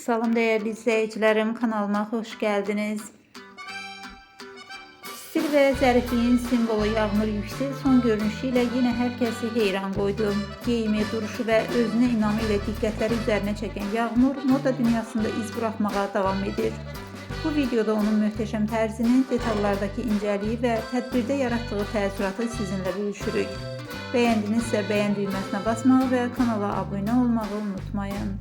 Salam değerli izleyicilerim, kanalıma hoş geldiniz. Stil ve zərifliyin simvolu Yağmur Yüksel son görünüşüyle yine herkesi heyran koydu. Giyimi, duruşu ve özüne inamı ile dikkatleri üzerine çeken Yağmur, moda dünyasında iz bırakmaya devam edir. Bu videoda onun möhtəşəm tərzinin detallardaki inceliği ve tədbirdə yarattığı təəssüratı sizinle bölüşürük. Beğendinizsə beğen düğmesine basmağı ve kanala abone olmağı unutmayın.